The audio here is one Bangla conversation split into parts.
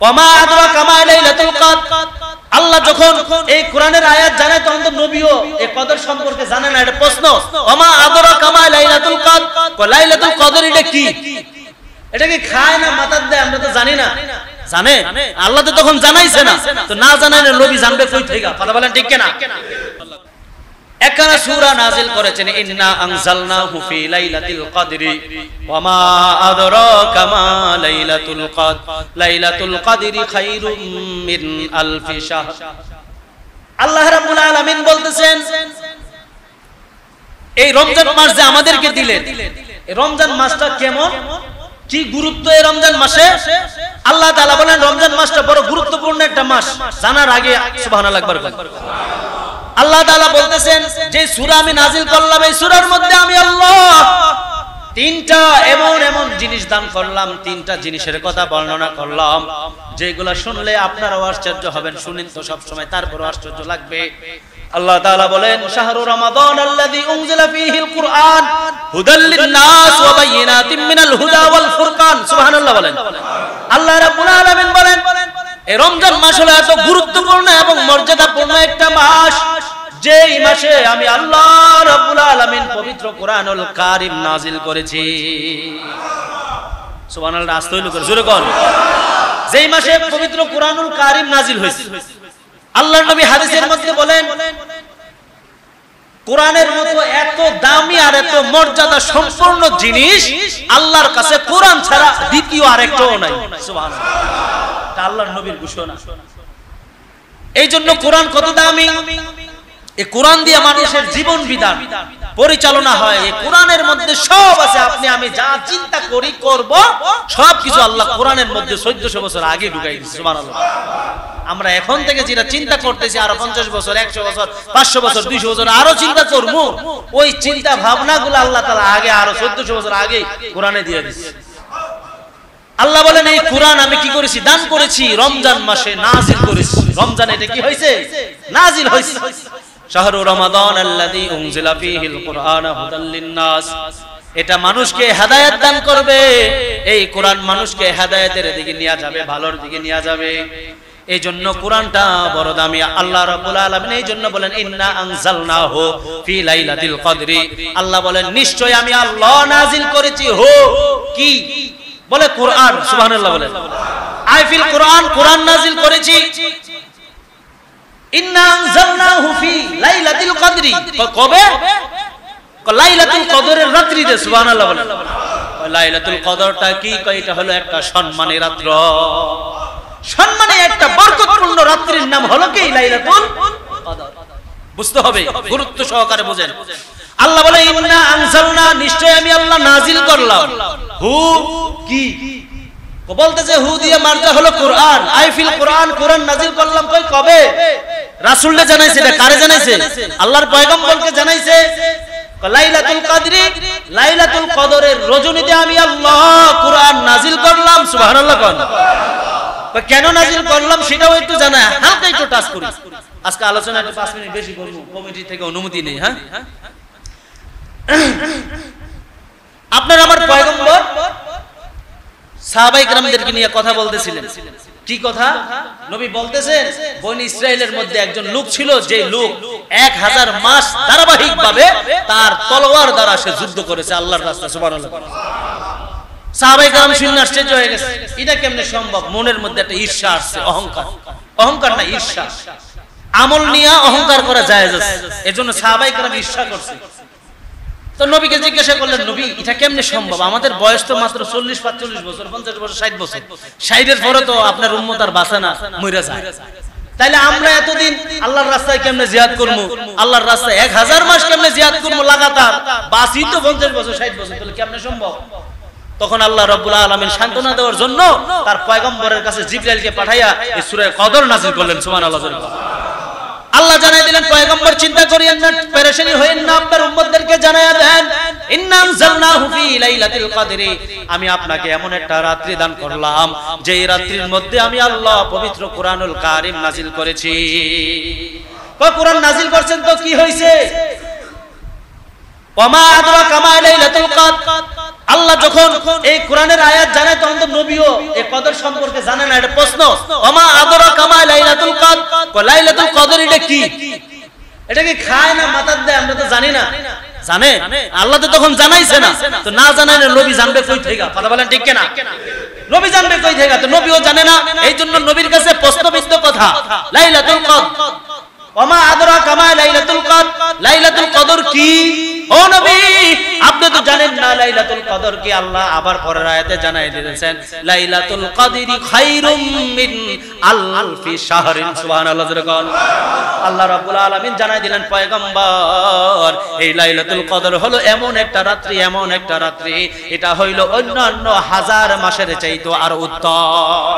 ওমা আদরাকা মা লাইলাতুল কদর। আল্লাহ যখন এই কোরআনের আয়াত জানায় তখন তো নবীও এই কদর সম্পর্কে জানে না। এটা প্রশ্ন, ওমা আদরাকা মা লাইলাতুল কদর, লাইলাতুল কদর এটা কি? এটা কি খায় না মাথার দেয়? আমরা তো জানি না। জানে আল্লাহ তো তখন জানাইছে না, তো না জানাইলে নবী জানবে কই থেকে? কথা বলেন ঠিক কিনা? একখানা সূরা নাযিল করেছেন, ইন্না আনজালনাহু ফি লাইলাতিল কদরি ওয়া মা আদরাকা মা লাইলাতুল কদর লাইলাতুল কদরি খায়রুম মিন আলফি শাহর। আল্লাহ রাব্বুল আলামিন বলতেছেন, এই রমজান মাস যে আমাদেরকে দিলেন, এই রমজান মাসটা কেমন, কি গুরুত্ব এই রমজান মাসে? আল্লাহ তাআলা বলেন রমজান মাসটা বড় গুরুত্বপূর্ণ একটা মাস। জানার আগে সুবহানাল্লাহ আকবার বলেন। আল্লাহ তাআলা বলতেছেন যে সূরা আমি নাযিল করলাম, এই সূরার মধ্যে আমি আল্লাহ তিনটা এমন এমন জিনিস দান করলাম, তিনটা জিনিসের কথা বর্ণনা করলাম যেগুলা শুনলে আপনারাও আশ্চর্য হবেন। শুনেন তো সব সময়, তারপরও আশ্চর্য লাগবে। আল্লাহ তাআলা বলেন শাহরু রমাদান আল্লাযী উনজিলা ফীহিল কুরআন হুদাল লিন-নাস ওয়া বায়িনাতিন মিনাল হুদা ওয়াল ফুরকান। সুবহানাল্লাহ বলেন। আল্লাহ রাব্বুল আলামিন বলেন এই রমজান মাস হলো এত গুরুত্বপূর্ণ এবং মর্যাদাপূর্ণ একটা মাস, যেই মাসে আমি আল্লাহ রাব্বুল আলামিন পবিত্র কোরআনুল কারীম নাযিল করেছি। সুবহানাল্লাহ, আস্তে হইলো করে জোরে কোন। যেই মাসে পবিত্র কোরআনুল কারীম নাযিল হয়েছে, আল্লাহর নবী হাদিসের মধ্যে বলেন কোরআনের মতো এত দামি আর এত মর্যাদা সম্পন্ন জিনিস আল্লাহর কাছে কোরআন ছাড়া দ্বিতীয় আরেকটাও নাই। সুবহানাল্লাহ, এটা আল্লাহর নবীর ঘোষণা। এই জন্য কোরআন কত দামি। এই কোরআন দিয়ে মানুষের জীবন বিধান পরিচালনা হয়। এই কোরআনের মধ্যে সব আছে। আপনি আমি যা চিন্তা করি করব সবকিছু আল্লাহ কোরআনের মধ্যে 1400 বছর আগে ঢুকাই দিয়েছে। সুবহানাল্লাহ। আমরা এখন থেকে যেটা চিন্তা করতেছি আরো 50 বছর, 100 বছর, 500 বছর, 200 বছর আরো চিন্তা করব, ওই চিন্তা ভাবনাগুলো আল্লাহ তাআলা আগে আরো 1400 বছর আগে কোরআনে দিয়ে দিয়েছে। আল্লাহ বলেন এই কোরআন আমি কি করেছি? দান করেছি, রমজান মাসে নাযিল করেছি। রমজান এটা কি হয়েছে? নাযিল হয়েছে। শাহরু রমাদান আল্লাযী উনজিলা ফীহিল কুরআন হুদাল লিন-নাস, এটা মানুষকে হেদায়েত দান করবে। এই কোরআন মানুষকে হেদায়েতের দিকে নিয়ে যাবে, ভালোর দিকে নিয়ে যাবে। এই জন্য কোরআনটা বড় দামি। আল্লাহ রাব্বুল আলামিন এই জন্য বলেন ইন্না আনজালনাহু ফি লাইলাতিল কদরি। আল্লাহ বলেন নিশ্চয় আমি আল্লাহ নাযিল করেছি কি? বলে কোরআন। সুবহানাল্লাহ বলেন। আই ফিল কোরআন, কোরআন নাযিল করেছি। ইন্না আনজালনাহু ফি লাইলাতিল কদরি, কবে? লাইলাতুল কদরের রাত্রিতে। সুবহানাল্লাহ বলেন। লাইলাতুল কদরটা কি? এটা হলো একটা সম্মানের রাত্রি, সম্মানের একটা বরকতপূর্ণ রাত্রির নাম হলো কি? লাইলাতুল কদর। বুঝতে হবে, গুরুত্ব সহকারে বুঝেন। আল্লাহ বলে ইন্না আনজালনা, নিশ্চয় আমি আল্লাহ নাযিল করলাম। হু কি বলতেছে? হু দিয়ে মার্জা হলো কোরআন। আই ফিল কোরআন, কোরআন নাযিল করলাম কবে? রাসূলকে জানাইছে। এটা কারে জানাইছে? আল্লাহর পয়গম্বরকে জানাইছে। লাইলাতুল কদরি, লাইলাতুল কদরের রজনীতে আমি আল্লাহ কোরআন নাযিল করলাম। সুবহানাল্লাহ। কেন নাযিল করলাম সেটাও একটু জানা, হালকা একটু টাচ করি। আজকে আলোচনা একটু 5 মিনিট বেশি করব, কমিটি থেকে অনুমতি নেই। হ্যাঁ, আপনার আমার পয়গম্বর সাহাবায়ে কেরামদেরকে নিয়ে কথা বলতেছিলেন। কি কথা? নবী বলতেছেন বনি ইসরাইলের মধ্যে একজন লোক ছিল, যে লোক 1000 মাস ধারাবাহিকভাবে তার তলোয়ার দ্বারা সে যুদ্ধ করেছে আল্লাহর রাস্তায়। সুবহানাল্লাহ। সাহাবায়ে কেরাম শুনে আশ্চর্য হয়ে গেছে, এটা কেমনে সম্ভব? মনের মধ্যে একটা ঈর্ষা আসছে, অহংকার। অহংকার না, ঈর্ষা। আমল নিয়ে অহংকার করা জায়েজ আছে, এজন্য সাহাবায়ে কেরাম ঈর্ষা করছে। তো নবীকে জিজ্ঞাসা করলেন, নবী এটা কেমনে সম্ভব? আমাদের বয়স তো মাত্র 40-45 বছর, 50 বছর, 60 বছর। 60 এর পরে তো আপনার উম্মত আর বাঁচে না, মরে যায়। তাইলে আমরা এতদিন আল্লাহর রাস্তায় কেমনে জিহাদ করব? আল্লাহর রাস্তায় 1000 মাস কেমনে জিহাদ করব লাগাতার? বাঁচি তো 50 বছর, 60 বছর, তাহলে কেমনে সম্ভব? তখন আল্লাহ রাব্বুল আলামিন সান্ত্বনা দেওয়ার জন্য তার পয়গম্বরের কাছে জিবরাইলকে পাঠাইয়া এই সূরা কদর নাযিল করলেন। সুবহানাল্লাহ। আল্লাহ জানাই দিলেন পয়গম্বর চিন্তা করিয়েন না, পেরেশানি হইেন না, আপনার উম্মতদেরকে জানায়া দেন ইন্না আনজালনাহু ফি লাইলাতিল কদরি, আমি আপনাকে এমন একটা রাত্রি দান করলাম যে এই রাত্রির মধ্যে আমি আল্লাহ পবিত্র কোরআনুল কারীম নাযিল করেছি। কোরআন নাযিল করছেন তো কি হইছে? ওয়া মা আদরাকা মা লাইলাতুল কদর, আল্লাহ যখন এই কোরআনের আয়াত জানায় তখন তো নবীও এই কদর সম্পর্কে জানে না। এটা প্রশ্ন, ওমা আদরাকা মা লাইলাতুল কদর, লাইলাতুল কদর এটা কি? এটা কি খায় না মাথার দেয়? আমরা তো জানি না। জানে আল্লাহ তো তখন জানাইছে না, তো না জানাই না নবী জানবে কই থেকে? কথা বলেন ঠিক কিনা? নবী জানবে কই থেকে? তো নবীও জানে না, এই জন্য নবীর কাছে প্রশ্নবিদ্ধ কথা লাইলাতুল কদর, ওমা আদরাকা মা লাইলাতুল কদর, লাইলাতুল কদর কি? ও নবী আপনি তো জানেন না লাইলাতুল কদর কি? আল্লাহ আবার পরের আয়াতে জানাই দিয়েছেন লাইলাতুল কদরি খায়রুম মিন আলফি শাহরিন। সুবহানাল্লাহ। আল্লাহ রাব্বুল আলামিন জানাই দিলেন পয়গম্বর এই লাইলাতুল কদর হলো এমন একটা রাত্রি, এমন একটা রাত্রি এটা হইল অন্যান্য হাজার মাসের চাইতে আরো উত্তম,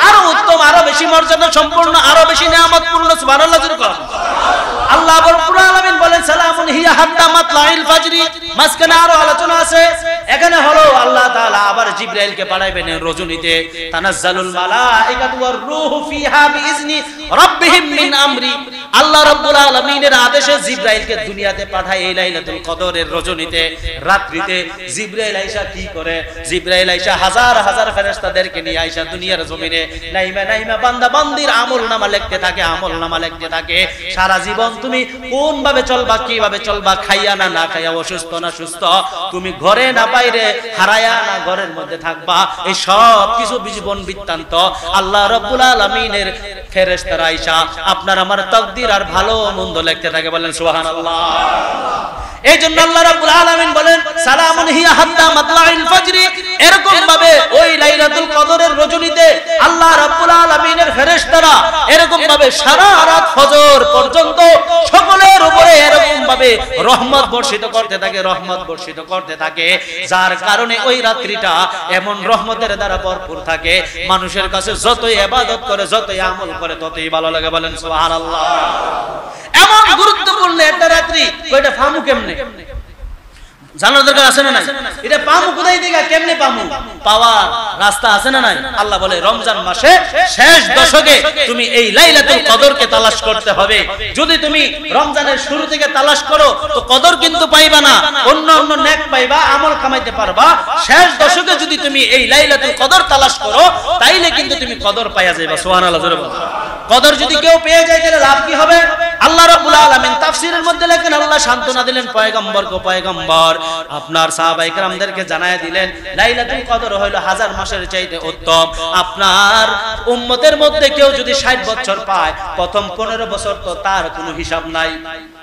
আরো উত্তম, আরো বেশি মর্যাদা সম্পূর্ণ, আরো বেশি নিয়ামতপূর্ণ। সুবহানাল্লাহ। আল্লাহ রাব্বুল আলামিন বলেন সালামুন হিয়া হাত্তা মাতলাইল ফাজরি। মাঝখানে আরো আলোচনা আছে। এখানে হলো আল্লাহ তাআলা আবার জিবরাইলকে পাঠাইবেন রজনীতে, তানাজ্জালুল মালাইকাতু ওয়ার রূহু ফিহা বিইজনি রাব্বিহিম মিন আমরি। আল্লাহ রাব্বুল আলামিনের আদেশে জিবরাইলকে দুনিয়াতে পাঠায় এই লাইলাতুল কদরের রজনীতে, রাত্রিতে। জিবরাইল আয়েশা কি করে? জিবরাইল আয়েশা হাজার হাজার ফেরেশতাদেরকে নিয়ে আয়েশা দুনিয়ার জমিনে নাইমা নাইমা বান্দা বান্দির আমলনামা লিখতে থাকে, আমলনামা লিখতে থাকে। সারা জীবন তুমি কোন ভাবে চলবা, কিভাবে চলবা, খাইয়া না না খাইয়া, অসুস্থ না সুস্থ, তুমি ঘরে না বাইরে, হারায়া না ঘরের মধ্যে থাকবা, এই সব কিছু জীবন বৃত্তান্ত আল্লাহ রাব্বুল আলামিনের ফেরেশতারা আয়েশা আপনার আমার তাকদীর আর ভালো মন্দ লিখতে থাকে। বলেন সুবহানাল্লাহ। এই জন্য আল্লাহ রাব্বুল আলামিন বলেন সালামুন হিয়া হাত্তা মাতলাইল ফাজরি। এরকম ভাবে ওই লাইলাতুল কদরের রজনীতে আল্লাহ রাব্বুল আলামিনের ফেরেশতারা এরকম ভাবে সারা রাত ফজর পর্যন্ত সকলের উপরে এরকম ভাবে রহমত বর্ষিত করতে থাকে, রহমত বর্ষিত করতে থাকে, যার কারণে ওই রাত্রিটা এমন রহমতের দ্বারা ভরপুর থাকে, মানুষের কাছে যতই ইবাদত করে, যতই আমল করে, ততই ভালো লাগে। বলেন সুবহানাল্লাহ। এমন গুরুত্বপূর্ণ একটা রাত্রি, কয়টা ফামু কেমনে জানার দরকার আছে না নাই? এটা পামু কোথায় থেকে, কেমনে পামু? পাওয়ার রাস্তা আছে না নাই? আল্লাহ বলে রমজান মাসে শেষ দশকে তুমি এই লাইলাতুল কদরকে তালাশ করতে হবে। যদি তুমি রমজানের শুরু থেকে তালাশ করো তো কদর কিন্তু পাইবা না, অন্য অন্য নেক পাইবা, আমল কামাইতে পারবা। শেষ দশকে যদি তুমি এই লাইলাতুল কদর তালাশ করো তাইলে কিন্তু তুমি কদর পাইয়া যাইবা। সুবহানাল্লাহ। জোরে বলো। কদর যদি কেউ পেয়ে যায় তাহলে লাভ কি হবে? আল্লাহ রাব্বুল আলামিন তাফসীরের মধ্যে লেখেন আল্লাহ সান্ত্বনা দিলেন পয়গম্বরকে, পয়গম্বর আপনার সাহাবায়ে কেরামদেরকে জানায়া দিলেন লাইলাতুল কদর হলো হাজার মাসের চাইতে উত্তম। আপনার উম্মতের মধ্যে কেউ যদি 60 বছর পায়, প্রথম 15 বছর তো তার কোনো হিসাব নাই,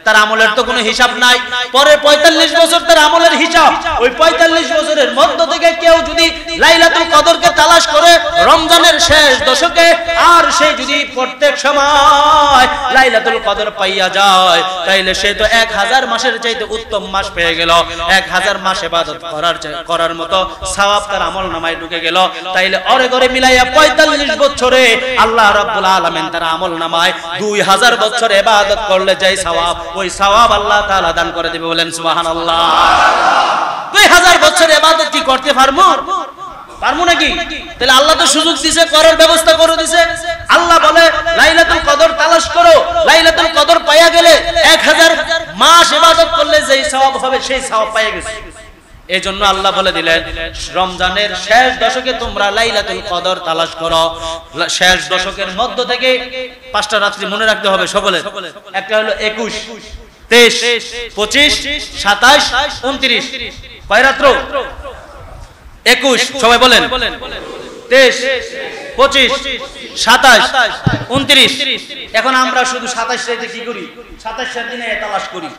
তার আমলের তো কোনো হিসাব নাই। পরে 45 বছর তার আমলের হিসাব। ওই 45 বছরের মধ্য থেকে কেউ যদি লাইলাতুল কদরকে তালাশ করে রমজানের শেষ দশকে, আর সে যদি প্রত্যেক সময় লাইলাতুল কদর পাইয়া যায় তাইলে সে তো 1000 মাসের চাইতে উত্তম মাস পেয়ে গেল। 1000 মাস ইবাদত করার মতো সওয়াব তার আমলনামায় ঢুকে গেল। তাইলে ওরে ঘরে মিলাইয়া 45 বছরে আল্লাহ রাব্বুল আলামিন তার আমলনামায় 2000 বছর ইবাদত করলে যাই সওয়াব, ওই সওয়াব আল্লাহ তাআলা দান করে দিবে। বলেন সুবহানাল্লাহ। 2000 বছর ইবাদত কি করতে পারবো? পারবো নাকি? তাহলে আল্লাহ তো সুযোগ দিয়েছে, করার ব্যবস্থা করে দিয়েছে। আল্লাহ বলে লাইলাতুল কদর তালাশ করো, লাইলাতুল কদর পাইয়া গেলে 1000 মাস ইবাদত করলে যেই সওয়াব হবে সেই সওয়াব পাইয়া গেছে। এই জন্য আল্লাহ বলে দিলেন রমজানের শেষ দশকে তোমরা লাইলাতুল কদর তালাশ করো। শেষ দশকের মধ্য থেকে 5টা রাত্রি মনে রাখতে হবে সকলে। একটা হলো 21, 23, 25, 27, 29। কয় রাত্র? 21। সবাই বলেন। 23, 25, 27, 29। এখন আমরা শুধু 27 রাতে কি করি? 27 দিনে তালাশ করি,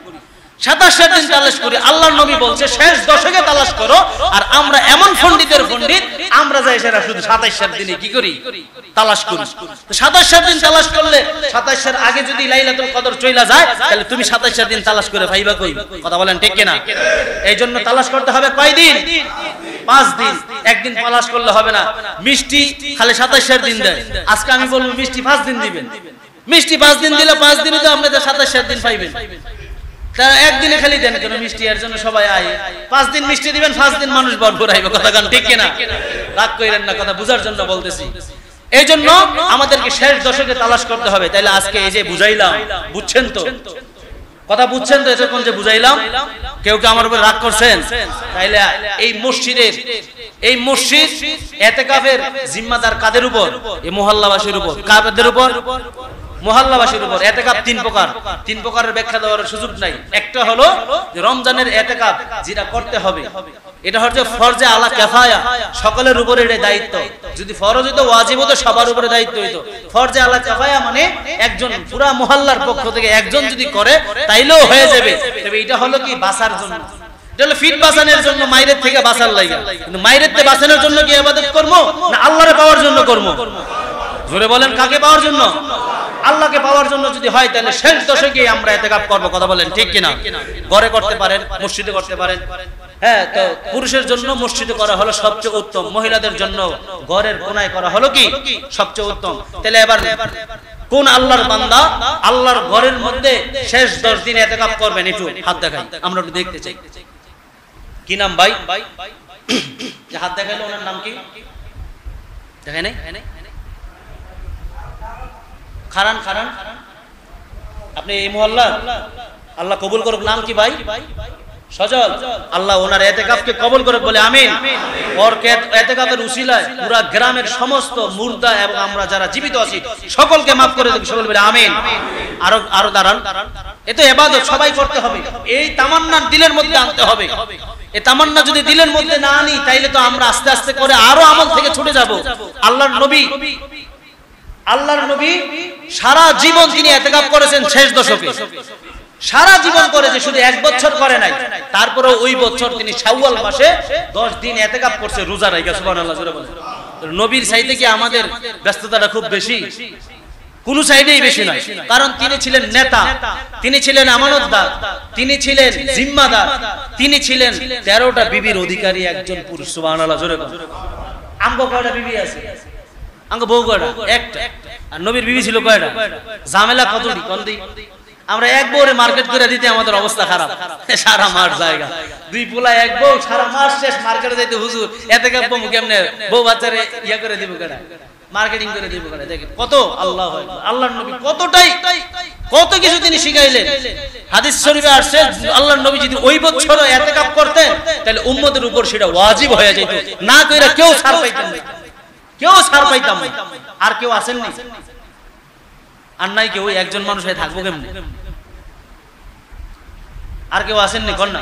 27 দিন তালাশ করি। আল্লাহর নবী বলছে শেষ দশকে তালাশ করো। আর আমরা এমন পণ্ডিতের পণ্ডিত, আমরা যাই সেটা শুধু 27 দিনে কি করি? তালাশ করি। তো 27 দিন তালাশ করলে 27 আগে যদি লাইলাতুল কদর চইলা যায় তাহলে তুমি 27 দিন তালাশ করে পাইবা কই? কথা বলেন ঠিক কিনা? এই জন্য তালাশ করতে হবে কয় দিন? 5 দিন। একদিন তালাশ করলে হবে না। মিষ্টি খালি 27 দিন দেয়। আজকে আমি বলবো মিষ্টি 5 দিন দিবেন। মিষ্টি 5 দিন দিলে 5 দিনই তো আপনাদের 27 দিন পাইবেন। তারা একদিনে খালি দেন কেন মিষ্টি? এর জন্য সবাই আয় 5 দিন মিষ্টি দিবেন, 5 দিন মানুষ ভরপুর আইবে। কথা গান ঠিক কিনা? রাগ কইরেন না, কথা বুঝার জন্য বলতেছি। এই জন্য আমাদেরকে শেষ দশকে তালাশ করতে হবে। তাইলে আজকে এই যে বুঝাইলাম, বুঝছেন তো? কথা বুঝছেন তো? এতক্ষণ যে বুঝাইলাম, কেউ কি আমার উপর রাগ করছেন? তাইলে এই মসজিদ ইতিকাফের জিম্মাদার কাদের উপর? এই মুহাল্লাবাসীর উপর। কাদের উপর? মুহাল্লাবাসীর উপর। ইতিকাফ তিন প্রকারের ব্যাখ্যা দেওয়ার সুযোগ নাই। একটা হলো যে রমজানের ইতিকাফ যেটা করতে হবে, এটা হচ্ছে ফরজে আলা কিফায়া, সকলের উপরে এটা দায়িত্ব। যদি ফরজ হতো, ওয়াজিব হতো, সবার উপরে দায়িত্ব হতো। ফরজে আলা কিফায়া মানে একজন পুরা মুহাল্লার পক্ষ থেকে একজন যদি করে তাইলেও হয়ে যাবে। তবে এটা হলো কি বাঁচার জন্য, এটা হলো ফিট বাঁচানোর জন্য, মাইরের থেকে বাঁচার লাগা। কিন্তু মাইরের থেকে বাঁচানোর জন্য কি ইবাদত করব না আল্লাহরে পাওয়ার জন্য করব? জোরে বলেন, কাকে পাওয়ার জন্য? আল্লাহকে পাওয়ার জন্য যদি হয় তাহলে শেষ দশকে আমরা ইতিকাফ করব। কথা বলেন ঠিক কিনা? ঘরে করতে পারেন, মসজিদে করতে পারেন। হ্যাঁ, তো পুরুষের জন্য মসজিদে করা হলো সবচেয়ে উত্তম, মহিলাদের জন্য ঘরের কোনায় করা হলো কি সবচেয়ে উত্তম। তাহলে এবার কোন আল্লাহর বান্দা আল্লাহর ঘরের মধ্যে শেষ 10 দিন ইতিকাফ করবেন? একটু হাত দেখাই, আমরা একটু দেখতে চাই। কি নাম ভাই? যে হাত দেখাইলো ওনার নাম কি? দেখাই নাই? খারান আপনি এই মুহাল্লা, আল্লাহ কবুল করুক। নাম কি ভাই? সজল। আল্লাহ ওনার ইতিকাফকে কবুল করুক বলে আমিন। ওর ইতিকাফের উসিলায় পুরা গ্রামের সমস্ত মুর্দা এবং আমরা যারা জীবিত আছি সকলকে maaf করে দেব, সকল বলে আমিন। আরো দাঁড়ান, এ তো ইবাদত, সবাই করতে হবে। এই তামান্না দিলের মধ্যে আনতে হবে। এই তামান্না যদি দিলের মধ্যে না আনি তাইলে তো আমরা আস্তে আস্তে করে আরো আমল থেকে ছুটে যাব। আল্লাহর নবী সারা জীবন তিনি ইতিকাফ করেছেন শেষ দশকে, সারা জীবন করেছে, শুধু 1 বছর করে নাই। তারপরে ওই বছর তিনি শাওয়াল মাসে 10 দিন ইতিকাফ করছে রোজা রেখে। সুবহানাল্লাহ, জোরে বলেন। নবীর চাইতে কি আমাদের ব্যস্ততাটা খুব বেশি? কোন সাইডেই বেশি নয়। কারণ তিনি ছিলেন নেতা, তিনি ছিলেন আমানতদার, তিনি ছিলেন জিম্মাদার, তিনি ছিলেন 13টা বিবির অধিকারী একজন পুরুষ। সুবহানাল্লাহ, জোরে বলেন। আমগো কয়টা বিবি আছে? আমগো বউ কয়টা? একটা। আর নবীর বিবি ছিল কয়টা? ঝামেলা কতটি কোন দিই? আমরা এক বউরে মার্কেট করে দিতে আমাদের অবস্থা খারাপ। সারা মাস জায়গা, 2 পোলা 1 বউ, সারা মাস শেষ মার্কেটে যাইতে হুজুর ইতিকাফ বউ কেমনে বউ বাচ্চারে ইয়া করে দিব কেডা, মার্কেটিং করে দিব কেডা? দেখেন কত আল্লাহু আকবার। আল্লাহর নবী কত কিছু তিনি শিখাইলেন। হাদিস শরীফে আসছে আল্লাহর নবী যদি ওই বছর ইতিকাফ করতেন তাহলে উম্মতের উপর সেটা ওয়াজিব হয়ে যেত, না কইরা কেউ ছাড় পাইতেন না, কেউ ছাড় পাইতাম না। আর কেউ আসেন না? আর নাই কেউ? একজন মানুষ হয়ে থাকবো কেমনে? আর কেউ আসেননি? কন্যা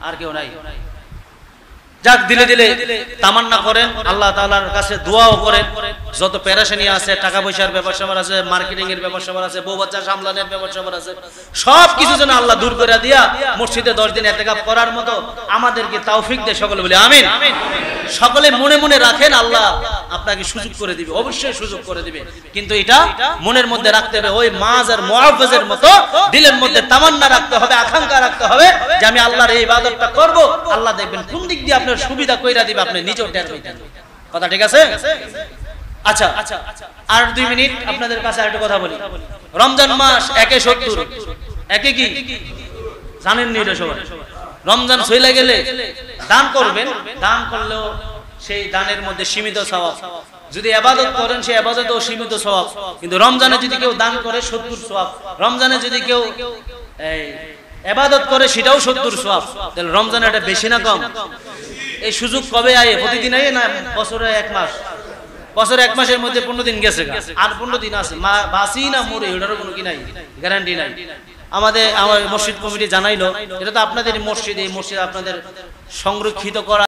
আর কেউ নাই? যাক, দিলে তামান্না করেন, আল্লাহ তাআলার কাছে দোয়াও করেন। যত পেরেশানি আছে, টাকা পয়সার ব্যাপার স্যাপার আছে, মার্কেটিং এর ব্যাপার স্যাপার আছে, বউ বাচ্চা সামলানোর ব্যাপার স্যাপার আছে, সব কিছু যেন আল্লাহ দূর করে দিয়া মসজিদে 10 দিন ইতিকাফ করার মতো আমাদেরকে তৌফিক দেয়। সকলে বলে আমিন। সকলে মনে মনে রাখেন, আল্লাহ আপনাকে সুযোগ করে দিবে, অবশ্যই সুযোগ করে দিবে। কিন্তু এটা মনের মধ্যে রাখতে হবে, ওই মাজ আর মুআফিজের মতো দিলের মধ্যে তামান্না রাখতে হবে, আকাঙ্ক্ষা রাখতে হবে যে আমি আল্লাহর এই ইবাদতটা করব। আল্লাহ দেখবেন কোন দিক দিয়ে আপনার সুবিধা কইরা দিবে, আপনি নিজেও টের পাইতেন। কথা ঠিক আছে? আচ্ছা, আর 2 মিনিট আপনাদের কাছে আরেকটা কথা বলি। রমজান মাস 1/70, একে কি জানেন নি? এটা সবাই রমজান চলে গেলে দান করবেন। দান করলেও সেই দানের মধ্যে সীমিত সওয়াব। যদি ইবাদত করেন সেই ইবাদতেও সীমিত সওয়াব। কিন্তু রমজানে যদি কেউ দান করে 70 সওয়াব, রমজানে যদি কেউ ইবাদত করে সেটাও 70 সওয়াব। তাহলে রমজানে এটা বেশি না কম? এই সুযোগ কবে আয়? প্রতিদিন আয় না বছরে 1 মাস? বছরে 1 মাসের মধ্যে 15 দিন গেছে, আর 15 দিন আছে। বাসি না মরে এটারও কোনো কি নাই, গ্যারান্টি নাই। আমার মসজিদ কমিটি জানাইলো, এটা তো আপনাদের মসজিদ, এই মসজিদ আপনাদের সংরক্ষিত করা।